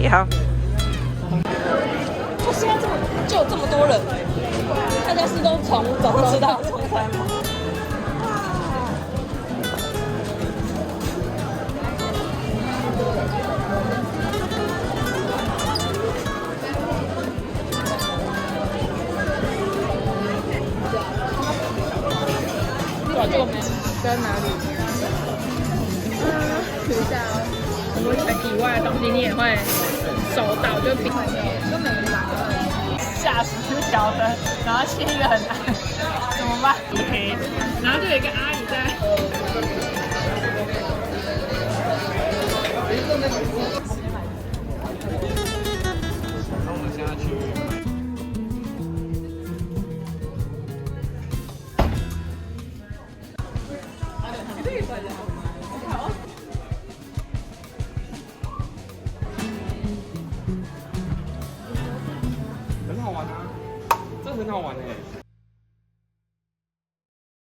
好。我现在就有这么多人，大家是都从早吃到中餐吗？就跟哪里？等一下哦，很多以外的东西你也会收到，就比根本没拿到。下10条灯，然后切一个很暗，怎么办？黑的，然后就有一个阿姨在。那我们现在去。很好玩啊，这很好玩哎。